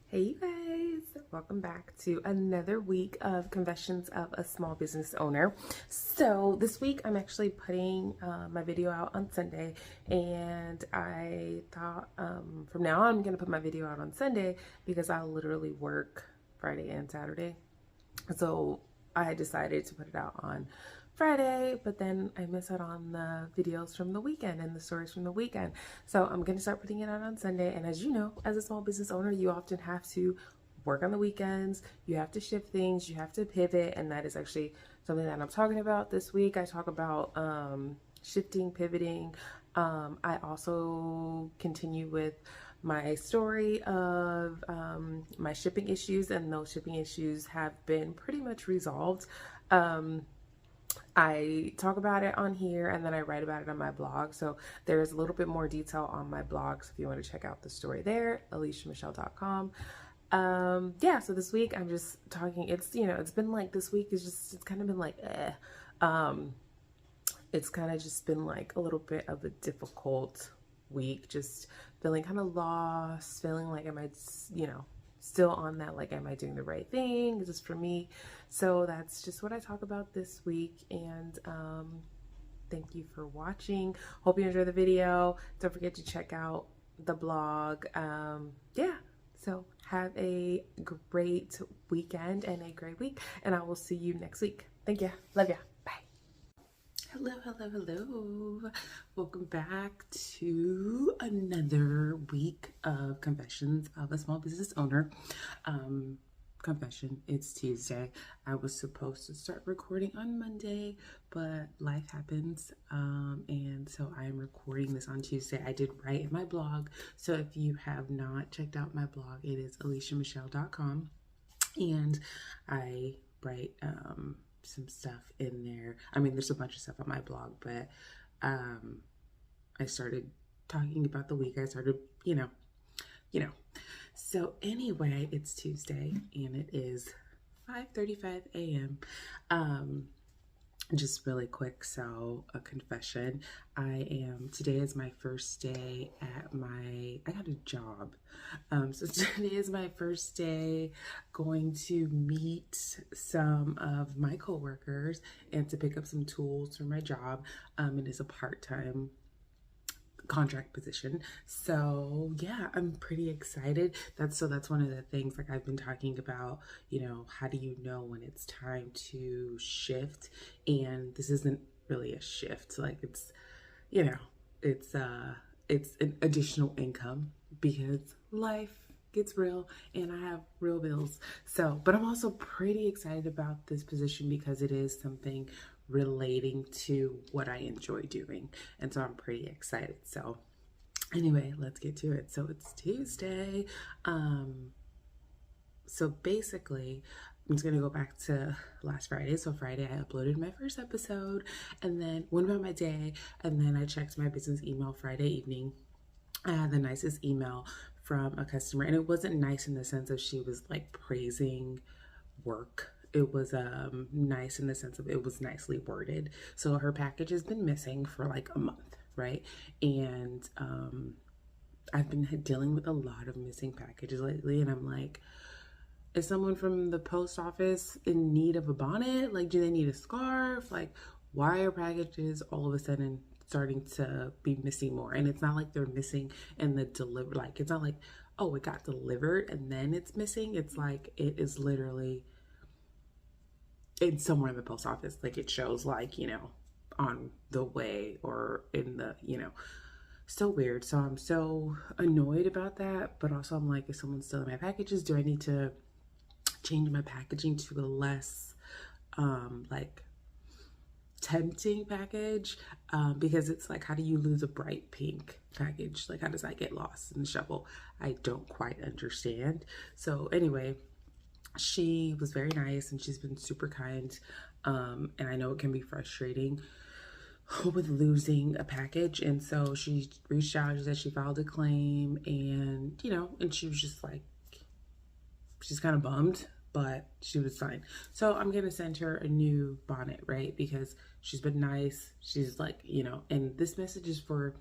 Hey you guys, welcome back to another week of Confessions of a Small Business Owner. So this week I'm actually putting my video out on Sunday, and I thought from now on I'm going to put my video out on Sunday because I'll literally work Friday and Saturday. So I decided to put it out on Friday, but then I miss out on the videos from the weekend and the stories from the weekend. So I'm going to start putting it out on Sunday. And as you know, as a small business owner, you often have to work on the weekends. You have to shift things. You have to pivot. And that is actually something that I'm talking about this week. I talk about shifting, pivoting. I also continue with my story of my shipping issues, and those shipping issues have been pretty much resolved. I talk about it on here and then I write about it on my blog. So there's a little bit more detail on my blog. So if you want to check out the story there, AliciaMichelle.com. Yeah, so this week I'm just talking, it's been like, this week is just, it's kind of been like, it's kind of just been like a little bit of a difficult week, just feeling kind of lost, feeling like am I, still on that, like, am I doing the right thing? Is this for me? So that's just what I talk about this week. And thank you for watching. Hope you enjoy the video. Don't forget to check out the blog. Yeah, so have a great weekend and a great week, and I will see you next week. Thank you. Love ya. Hello, hello, hello. Welcome back to another week of Confessions of a Small Business Owner. Confession, it's Tuesday. I was supposed to start recording on Monday, but life happens. And so I am recording this on Tuesday. I did write in my blog. So if you have not checked out my blog, it is AliciaMichelle.com. And I write, some stuff in there. I mean, there's a bunch of stuff on my blog, but I started talking about the week. I started, So anyway, it's Tuesday and it is 5:35 a.m. Just really quick, so a confession. Today is my first day at I got a job. So today is my first day going to meet some of my coworkers and to pick up some tools for my job. It is a part-time contract position. So yeah, I'm pretty excited. That's one of the things, like I've been talking about, how do you know when it's time to shift? And this isn't really a shift. Like it's an additional income because life gets real and I have real bills. So, but I'm also pretty excited about this position because it is something relating to what I enjoy doing. And so I'm pretty excited. So anyway, let's get to it. So it's Tuesday. So basically, I'm just gonna go back to last Friday. So Friday, I uploaded my first episode and then went about my day. And then I checked my business email Friday evening. I had the nicest email from a customer, and it wasn't nice in the sense of she was like praising work. It was nice in the sense of it was nicely worded. So her package has been missing for like a month, right? And I've been dealing with a lot of missing packages lately, and I'm like, is someone from the post office in need of a bonnet? Like, do they need a scarf? Like, why are packages all of a sudden starting to be missing more? And it's not like they're missing in the deliver, like it's not like, oh, it got delivered and then it's missing. It's like it is literally in somewhere in the post office. Like it shows like, on the way or in the, so weird. So I'm so annoyed about that, but also I'm like, is someone stealing my packages? Do I need to change my packaging to a less like tempting package? Because it's like, how do you lose a bright pink package? Like, how does that get lost in the shuffle? I don't quite understand. So anyway, she was very nice and she's been super kind. And I know it can be frustrating with losing a package. And so she reached out, she said she filed a claim, and and she was just like, she's kind of bummed, but she was fine. So I'm gonna send her a new bonnet, right? Because she's been nice. She's like, and this message is for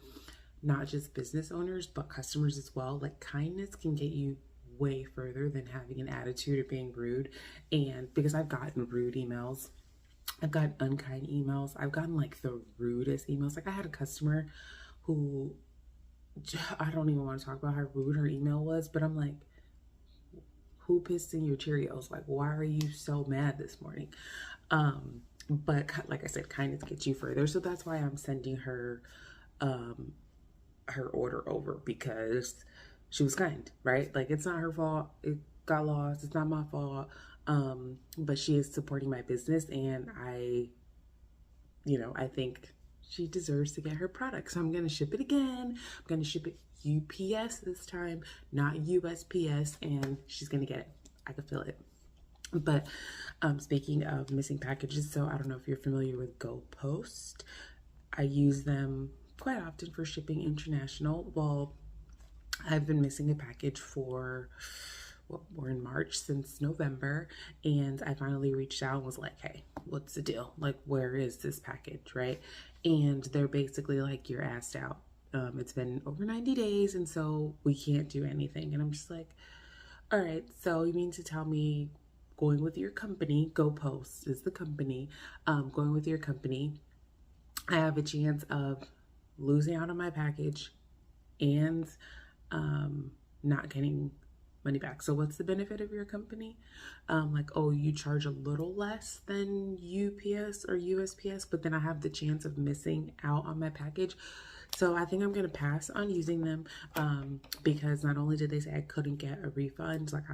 not just business owners, but customers as well. Like, kindness can get you way further than having an attitude or being rude. And because I've gotten rude emails, I've gotten unkind emails, I've gotten like the rudest emails. Like I had a customer who, I don't even want to talk about how rude her email was, but I'm like, who pissed in your Cheerios? Like, why are you so mad this morning? But like I said, kindness gets you further. So that's why I'm sending her her order over, because she was kind, right? Like, it's not her fault. It got lost. It's not my fault. But she is supporting my business, and I think she deserves to get her product. So I'm going to ship it again. I'm going to ship it UPS this time, not USPS, and she's going to get it. I can feel it. But speaking of missing packages, so I don't know if you're familiar with GoPost. I use them quite often for shipping international. Well, I've been missing a package for, well, we're in March, since November, and I finally reached out and was like, hey, what's the deal? Like, where is this package, right? And they're basically like, you're asked out. It's been over 90 days, and so we can't do anything. And I'm just like, all right, so you mean to tell me going with your company, GoPost is the company, going with your company, I have a chance of losing out on my package and not getting money back. So what's the benefit of your company? Like, oh, you charge a little less than UPS or USPS, but then I have the chance of missing out on my package. So I think I'm going to pass on using them because not only did they say I couldn't get a refund, like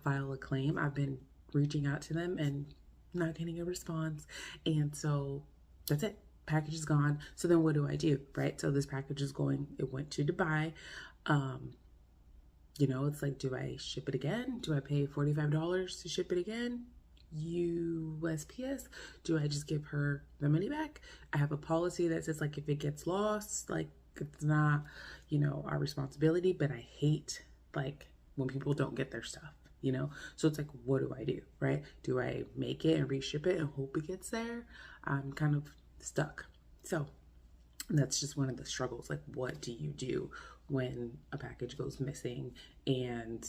file a claim, I've been reaching out to them and not getting a response. And so that's it. Package is gone. So then what do I do, right? So this package is it went to Dubai. It's like, do I ship it again? Do I pay $45 to ship it again? USPS? Do I just give her the money back? I have a policy that says, like, if it gets lost, like, it's not, our responsibility, but I hate, like, when people don't get their stuff, So it's like, what do I do, right? Do I make it and reship it and hope it gets there? I'm kind of stuck. So that's just one of the struggles. Like, what do you do when a package goes missing and,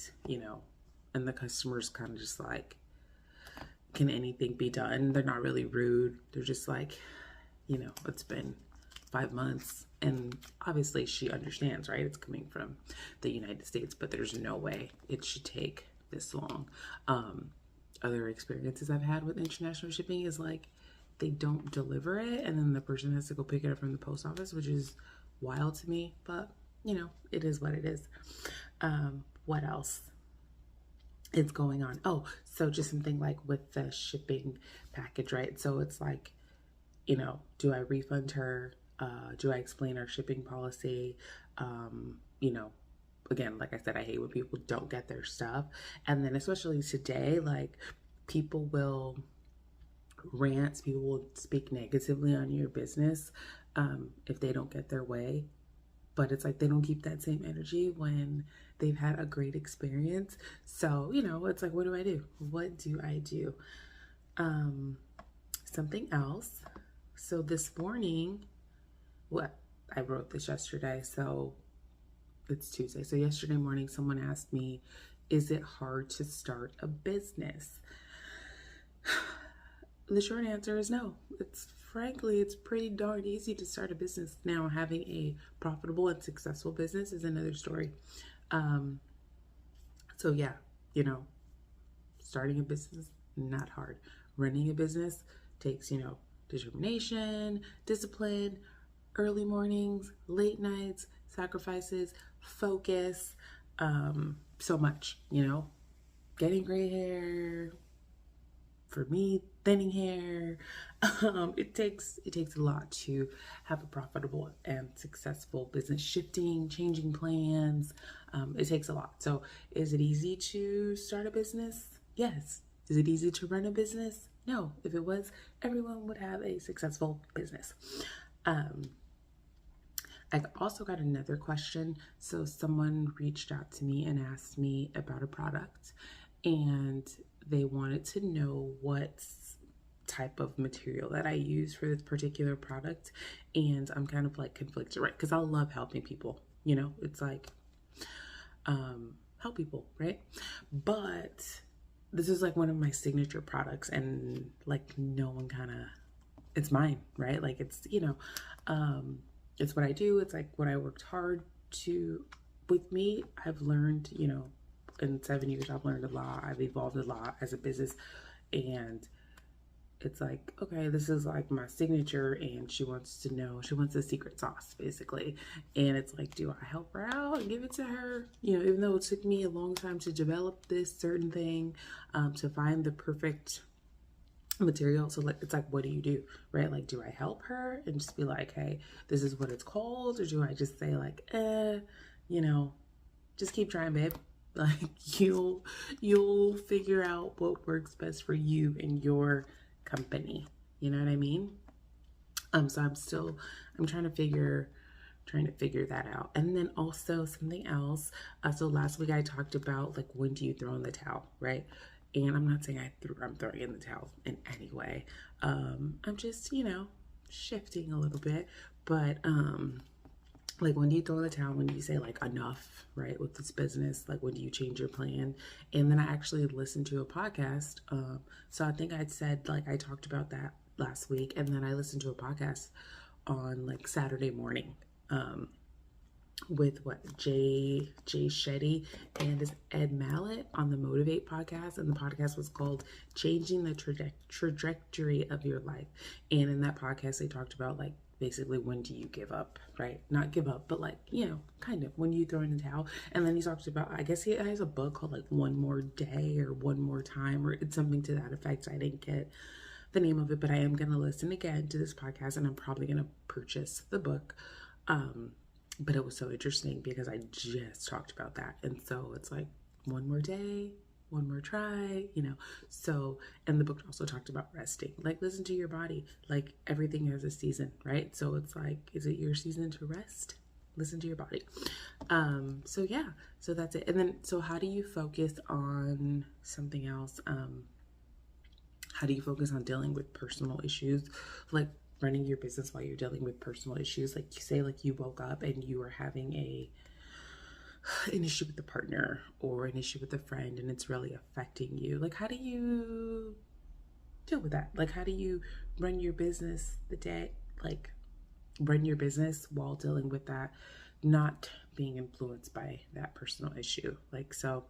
and the customer's kind of just like, can anything be done? They're not really rude. They're just like, it's been 5 months. And obviously she understands, right? It's coming from the United States, but there's no way it should take this long. Other experiences I've had with international shipping is like, they don't deliver it, and then the person has to go pick it up from the post office, which is wild to me, but it is what it is. What else is going on? Oh, so just something like with the shipping package, right? So it's like, do I refund her? Do I explain our shipping policy? Again, like I said, I hate when people don't get their stuff. And then especially today, like, people will rant, people will speak negatively on your business if they don't get their way. But it's like they don't keep that same energy when they've had a great experience. So, it's like, what do I do? What do I do? Something else. So this morning, I wrote this yesterday, so it's Tuesday. So yesterday morning, someone asked me, is it hard to start a business? The short answer is no. Frankly, it's pretty darn easy to start a business. Now, having a profitable and successful business is another story. So yeah, starting a business, not hard. Running a business takes, determination, discipline, early mornings, late nights, sacrifices, focus, so much, getting gray hair, for me, thinning hair. It takes a lot to have a profitable and successful business. Changing plans. It takes a lot. So is it easy to start a business? Yes. Is it easy to run a business? No. If it was, everyone would have a successful business. I also got another question. So someone reached out to me and asked me about a product, and they wanted to know what type of material that I use for this particular product. And I'm kind of like conflicted, right? Because I love helping people. It's like, help people, right? But this is like one of my signature products, and like no one kind of, it's mine, right? Like it's, it's what I do. It's like what I worked hard to, with me, I've learned, in 7 years, I've learned a lot. I've evolved a lot as a business, and it's like, okay, this is like my signature, and she wants the secret sauce, basically. And it's like, do I help her out and give it to her? Even though it took me a long time to develop this certain thing, to find the perfect material. So like, it's like, what do you do, right? Like, do I help her and just be like, hey, this is what it's called? Or do I just say like, just keep trying, babe. Like, you'll figure out what works best for you and your company. You know what I mean? So I'm trying to figure that out. And then also something else. So last week I talked about like, when do you throw in the towel, right? And I'm not saying I'm throwing in the towel in any way. I'm just, shifting a little bit. But like, when do you throw in the towel? When do you say like, enough, right, with this business? Like, when do you change your plan? And then I actually listened to a podcast. So I think I'd said, like, I talked about that last week. And then I listened to a podcast on like Saturday morning. With Jay Shetty and Ed Mallett on the Motivate podcast. And the podcast was called Changing the Trajectory of Your Life. And in that podcast, they talked about like, basically, when do you give up, right? Not give up, but like, kind of when you throw in the towel. And then he talked about, I guess he has a book called like One More Day or One More Time, or it's something to that effect. I didn't get the name of it, but I am going to listen again to this podcast, and I'm probably going to purchase the book. But it was so interesting because I just talked about that. And so it's like, one more day, one more try, So, and the book also talked about resting. Like, listen to your body. Like, everything has a season, right? So it's like, is it your season to rest? Listen to your body. So yeah, so that's it. And then, so how do you focus on something else? How do you focus on dealing with personal issues? Like, running your business while you're dealing with personal issues. Like, you say, like, you woke up and you were having an issue with a partner or an issue with a friend, and it's really affecting you. Like, how do you deal with that? Like, how do you run your business run your business while dealing with that, not being influenced by that personal issue? Like, so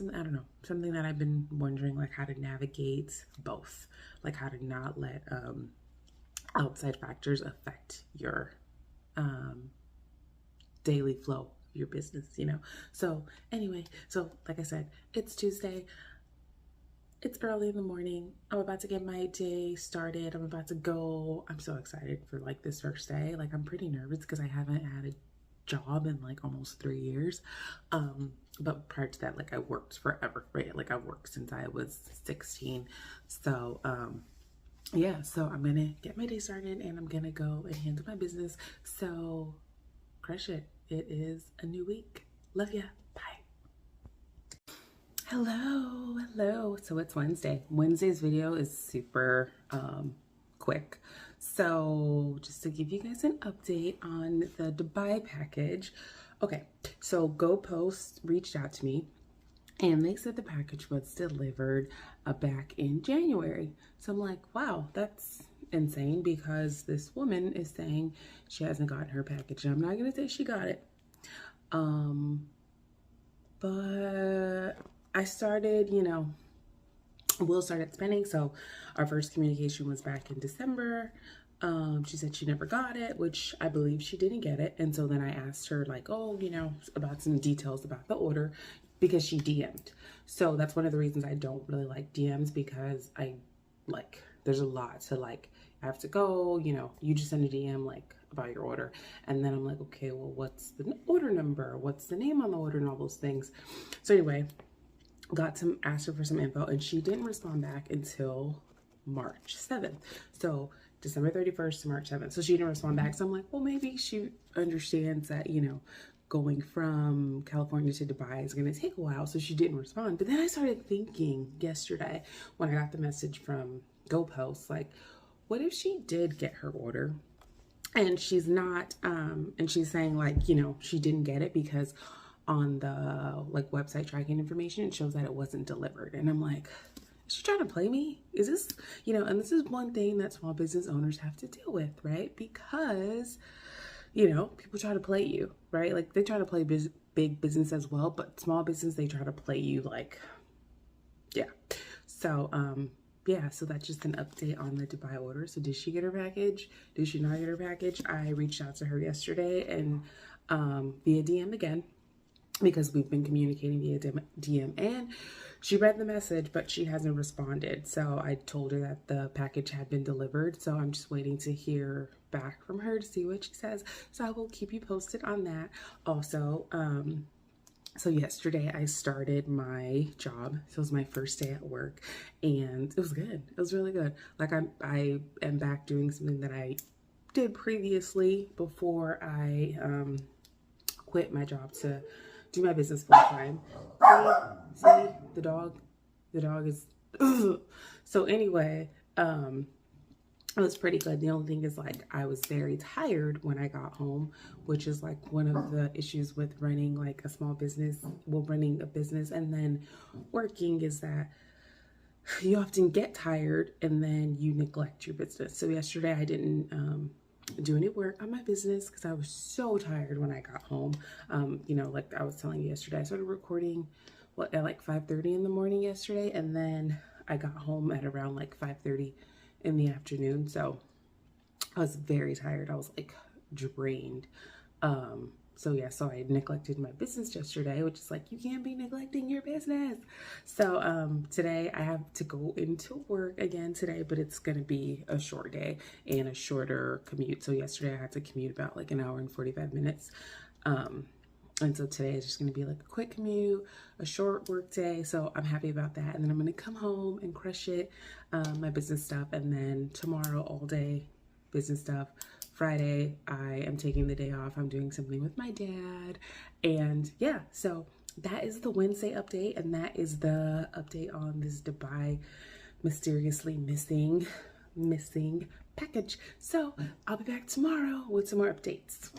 I don't know, something that I've been wondering, like, how to navigate both, like how to not let outside factors affect your daily flow of your business, So anyway, so like I said, it's Tuesday. It's early in the morning. I'm about to get my day started. I'm about to go. I'm so excited for like this first day. Like, I'm pretty nervous because I haven't had a job in like almost 3 years. But prior to that, like, I worked forever, right? Like, I've worked since I was 16. So, yeah, so I'm gonna get my day started and I'm gonna go and handle my business. So crush it. It is a new week. Love ya. Bye. Hello. So it's Wednesday. Wednesday's video is super quick. So just to give you guys an update on the Dubai package. Okay, so GoPost reached out to me, and they said the package was delivered back in January. So I'm like, wow, that's insane, because this woman is saying she hasn't gotten her package. And I'm not going to say she got it. But I started, Will started spending. So our first communication was back in December. She said she never got it, which I believe she didn't get it. And so then I asked her, like, about some details about the order, because she DM'd. So that's one of the reasons I don't really like DMs, because there's a lot to I have to go, you just send a DM about your order. And then I'm like, okay, well, what's the order number? What's the name on the order, and all those things. So anyway, asked her for some info, and she didn't respond back until March 7th. So December 31st to March 7th. So she didn't respond back. So I'm like, well, maybe she understands that, going from California to Dubai is going to take a while. So she didn't respond. But then I started thinking yesterday when I got the message from GoPost, like, what if she did get her order and she's not, and she's saying, like, she didn't get it because on the like website tracking information, it shows that it wasn't delivered. And I'm like, is she trying to play me? Is this, and this is one thing that small business owners have to deal with, right? Because, people try to play you, right? Like they try to play big business as well, but small business, they try to play you like, yeah. So, yeah, so that's just an update on the Dubai order. So did she get her package? Did she not get her package? I reached out to her yesterday and via DM again, because we've been communicating via DM, and she read the message, but she hasn't responded. So I told her that the package had been delivered. So I'm just waiting to hear back from her to see what she says. So I will keep you posted on that. Also, so yesterday I started my job. So it was my first day at work and it was good. It was really good. Like I am back doing something that I did previously before I quit my job to do my business full time. See, the dog is, so anyway, it was pretty good. The only thing is like, I was very tired when I got home, which is like one of the issues with running like a small business, running a business and then working, is that you often get tired and then you neglect your business. So yesterday I didn't, do any work on my business because I was so tired when I got home. Like I was telling you yesterday, I started recording at like 5:30 in the morning yesterday, and then I got home at around like 5:30 in the afternoon. So I was very tired. I was like drained. So yeah, so I neglected my business yesterday, which is like, you can't be neglecting your business. So today I have to go into work again today, but it's going to be a short day and a shorter commute. So yesterday I had to commute about like an hour and 45 minutes. And so today is just going to be like a quick commute, a short work day. So I'm happy about that. And then I'm going to come home and crush it, my business stuff. And then tomorrow all day business stuff. Friday, I am taking the day off. I'm doing something with my dad. And yeah, so that is the Wednesday update. And that is the update on this Dubai mysteriously missing package. So I'll be back tomorrow with some more updates.